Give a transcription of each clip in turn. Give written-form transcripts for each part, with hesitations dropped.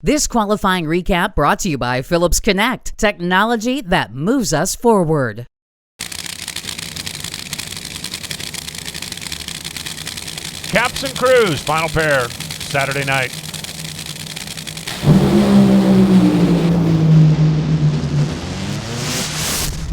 This qualifying recap brought to you by Phillips Connect, technology that moves us forward. Caps and Crews, final pair, Saturday night.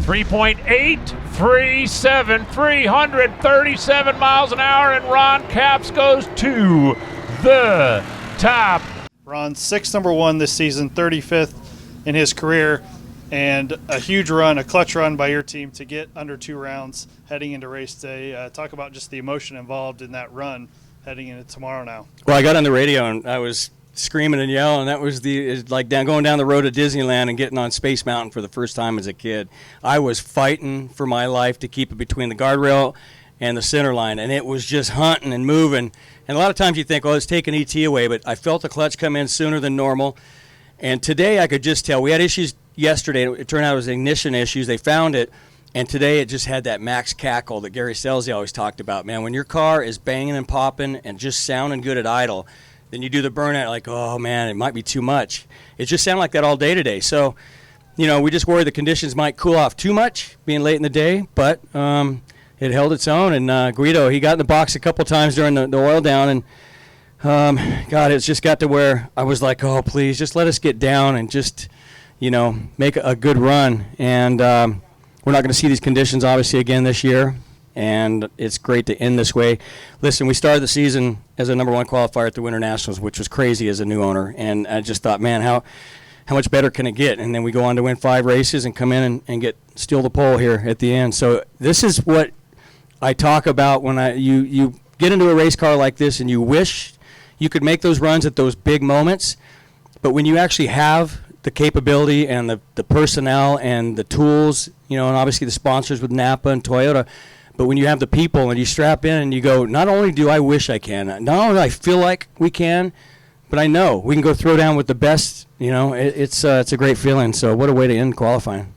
.837, 337 miles an hour, and Ron Capps goes to the top. Ron's sixth number one this season, 35th in his career, and a huge run, a clutch run by your team to get under 2 rounds heading into race day. Talk about just the emotion involved in that run heading into tomorrow now. Well, I got on the radio and I was screaming and yelling. That was going down the road to Disneyland and getting on Space Mountain for the first time as a kid. I was fighting for my life to keep it between the guardrail and the center line, and it was just hunting and moving. And a lot of times you think, oh, it's taking ET away, but I felt the clutch come in sooner than normal. And today I could just tell. We had issues yesterday. It turned out it was ignition issues. They found it. And today it just had that max cackle that Gary Scelzi always talked about. Man, when your car is banging and popping and just sounding good at idle, then you do the burnout like, oh, man, it might be too much. It just sounded like that all day today. So, we just worried the conditions might cool off too much being late in the day, but it held its own. And Guido, he got in the box a couple times during the oil down, and God, it's just got to where I was like, oh, please, just let us get down and just, make a good run. And we're not going to see these conditions, obviously, again this year, and it's great to end this way. Listen, we started the season as a number one qualifier at the Winter Nationals, which was crazy as a new owner, and I just thought, man, how much better can it get? And then we go on to win 5 races and come in and steal the pole here at the end. So this is what I talk about when you get into a race car like this and you wish you could make those runs at those big moments, but when you actually have the capability and the personnel and the tools, and obviously the sponsors with Napa and Toyota, but when you have the people and you strap in and you go, not only do I wish I can, not only do I feel like we can, but I know we can go throw down with the best. It's a great feeling. So what a way to end qualifying.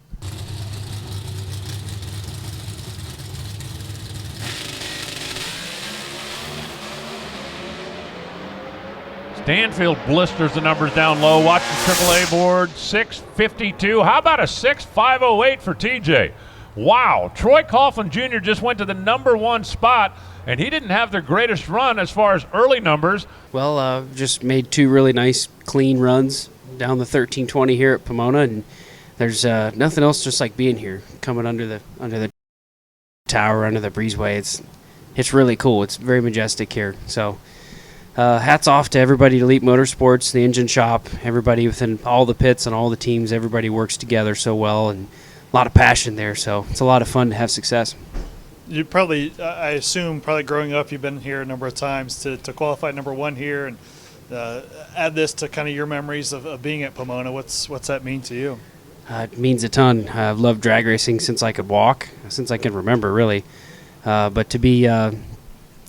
Stanfield blisters the numbers down low. Watch the AAA board, 652. How about a 6.508 for TJ? Wow, Troy Coughlin Jr. just went to the number 1 spot, and he didn't have their greatest run as far as early numbers. Well, just made 2 really nice, clean runs down the 1320 here at Pomona, and there's nothing else just like being here, coming under the tower, under the breezeway. It's really cool. It's very majestic here. So hats off to everybody at Elite Motorsports, the engine shop, everybody within all the pits and all the teams. Everybody works together so well, and a lot of passion there. So it's a lot of fun to have success. You probably, I assume, growing up, you've been here a number of times to qualify number 1 here, and add this to kind of your memories of being at Pomona. What's that mean to you? It means a ton. I've loved drag racing since I could walk, since I can remember, really. But to be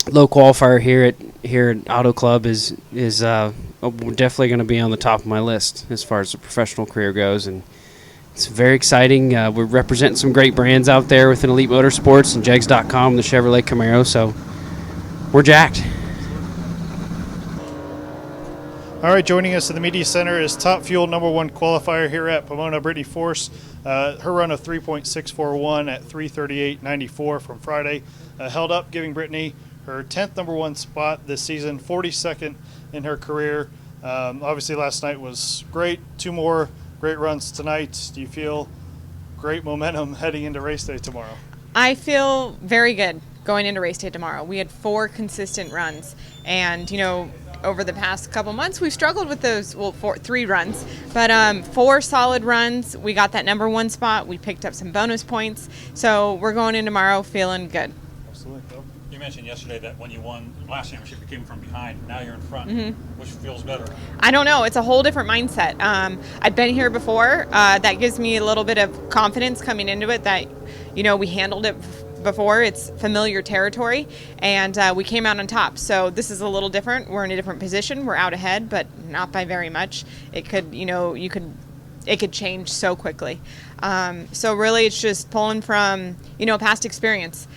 low qualifier here at Auto Club is definitely going to be on the top of my list as far as the professional career goes, and it's very exciting. We're representing some great brands out there within Elite Motorsports and Jegs.com, the Chevrolet Camaro, so we're jacked. All right, joining us in the Media Center is Top Fuel number 1 qualifier here at Pomona, Brittany Force. Her run of 3.641 at 338.94 from Friday held up, giving Brittany her 10th number 1 spot this season, 42nd in her career. Obviously, last night was great. 2 more great runs tonight. Do you feel great momentum heading into race day tomorrow? I feel very good going into race day tomorrow. We had 4 consistent runs, and over the past couple months we've struggled with those. 3 runs, but 4 solid runs. We got that number 1 spot. We picked up some bonus points, so we're going in tomorrow feeling good. Absolutely. You mentioned yesterday that when you won the last championship, you came from behind. Now you're in front. Mm-hmm. Which feels better? I don't know. It's a whole different mindset. I've been here before. That gives me a little bit of confidence coming into it that, we handled it before. It's familiar territory, and we came out on top. So this is a little different. We're in a different position. We're out ahead, but not by very much. It could, it could change so quickly. So really it's just pulling from, past experience.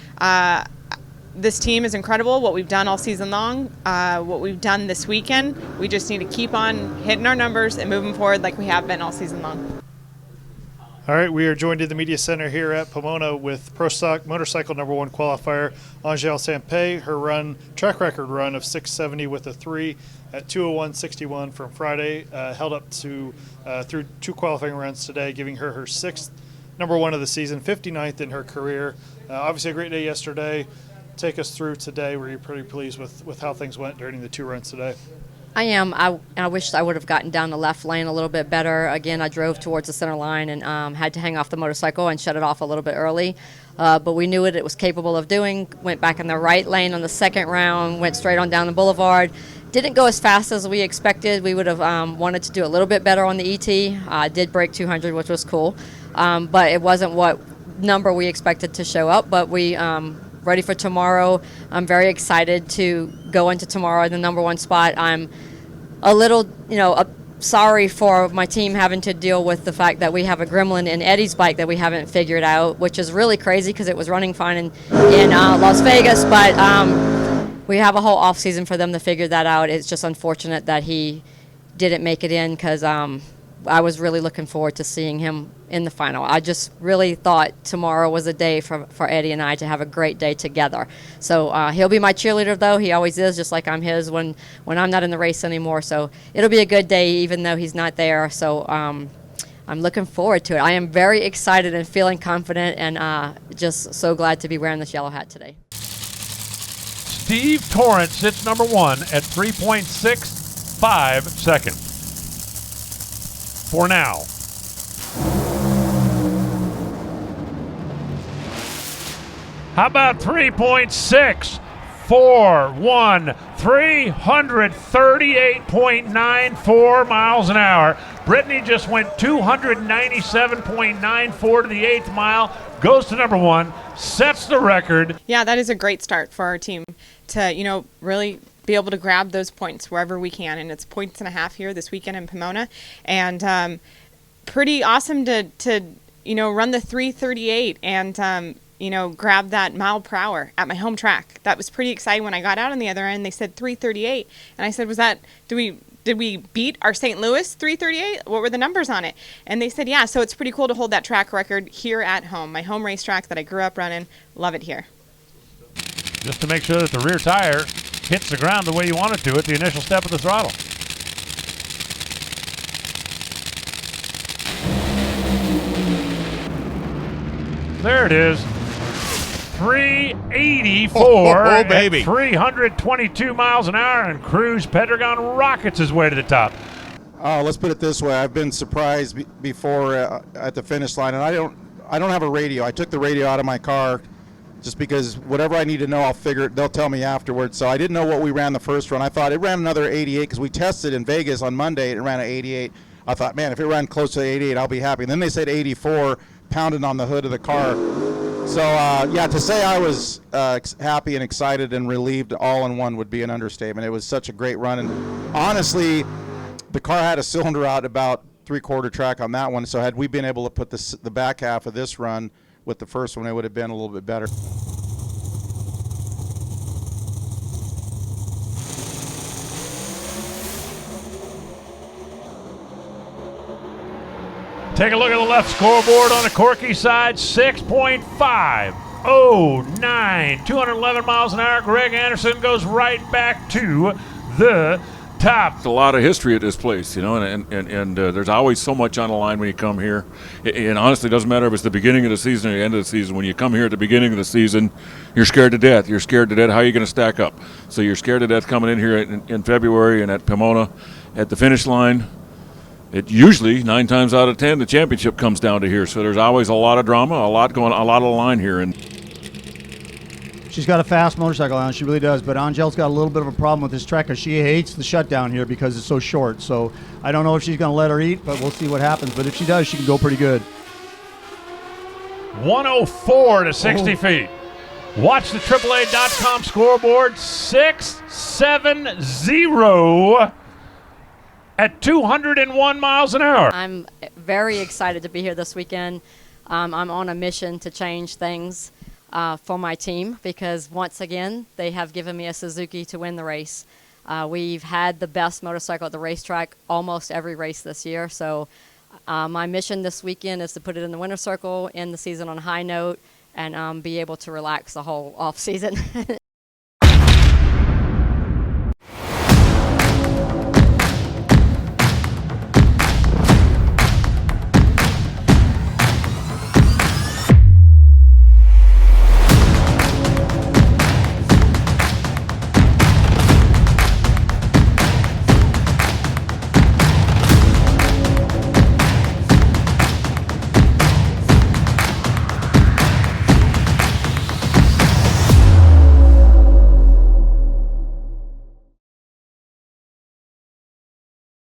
this team is incredible, what we've done all season long, what we've done this weekend. We just need to keep on hitting our numbers and moving forward like we have been all season long. All right, we are joined in the media center here at Pomona with Pro Stock Motorcycle #1 qualifier Angelle Sampey. Her track record run of 670 with a 3 at 2:01.61 from Friday, held up to through 2 qualifying runs today, giving her her 6th #1 of the season, 59th in her career. Obviously a great day yesterday. Take us through today. Were you pretty pleased with how things went during the 2 runs today? I am. I wish I would have gotten down the left lane a little bit better. Again, I drove towards the center line and had to hang off the motorcycle and shut it off a little bit early. But we knew what it was capable of doing. Went back in the right lane on the second round, went straight on down the boulevard. Didn't go as fast as we expected. We would have wanted to do a little bit better on the ET. Did break 200, which was cool. But it wasn't what number we expected to show up. But we ready for tomorrow. I'm very excited to go into tomorrow in the #1 spot. I'm a little, sorry for my team having to deal with the fact that we have a gremlin in Eddie's bike that we haven't figured out, which is really crazy because it was running fine in Las Vegas. But we have a whole off season for them to figure that out. It's just unfortunate that he didn't make it in because I was really looking forward to seeing him in the final. I just really thought tomorrow was a day for Eddie and I to have a great day together. So he'll be my cheerleader, though. He always is, just like I'm his when I'm not in the race anymore. So it'll be a good day, even though he's not there. So I'm looking forward to it. I am very excited and feeling confident and just so glad to be wearing this yellow hat today. Steve Torrance sits #1 at 3.65 seconds. For now. How about 3.641? 338.94 miles an hour. Brittany just went 297.94 to the 8th mile, goes to #1, sets the record. Yeah, that is a great start for our team to, really be able to grab those points wherever we can. And it's 1.5 here this weekend in Pomona. And pretty awesome to run the 338 and, grab that mile per hour at my home track. That was pretty exciting. When I got out on the other end, they said 338. And I said, did we beat our St. Louis 338? What were the numbers on it? And they said, yeah. So it's pretty cool to hold that track record here at home. My home racetrack that I grew up running. Love it here. Just to make sure that the rear tire hits the ground the way you want it to at the initial step of the throttle. There it is. 384 baby. at 322 miles an hour, and Cruz Pedregon rockets his way to the top. Let's put it this way. I've been surprised before at the finish line, and I don't have a radio. I took the radio out of my car just because whatever I need to know, I'll figure it. They'll tell me afterwards. So I didn't know what we ran the first run. I thought it ran another 88 because we tested in Vegas on Monday. It ran an 88. I thought, man, if it ran close to 88, I'll be happy. And then they said 84, pounding on the hood of the car. So, to say I was happy and excited and relieved all in one would be an understatement. It was such a great run. And honestly, the car had a cylinder out about 3/4 track on that one. So had we been able to put the back half of this run with the first one, it would have been a little bit better. Take a look at the left scoreboard on the Corky side, 6.509, 211 miles an hour. Greg Anderson goes right back to the top. It's a lot of history at this place, and there's always so much on the line when you come here. And honestly, it doesn't matter if it's the beginning of the season or the end of the season. When you come here at the beginning of the season, you're scared to death. You're scared to death. How are you going to stack up? So you're scared to death coming in here in February and at Pomona at the finish line. It usually 9 times out of 10 the championship comes down to here. So there's always a lot of drama, a lot of the line here. And she's got a fast motorcycle on, she really does. But Angelle's got a little bit of a problem with this track because she hates the shutdown here because it's so short. So I don't know if she's going to let her eat, but we'll see what happens. But if she does, she can go pretty good. 104 to 60 feet. Watch the AAA.com scoreboard. 670 at 201 miles an hour. I'm very excited to be here this weekend. I'm on a mission to change things. for my team, because once again they have given me a Suzuki to win the race. We've had the best motorcycle at the racetrack almost every race this year, so my mission this weekend is to put it in the winner's circle, end the season on a high note, and be able to relax the whole off season.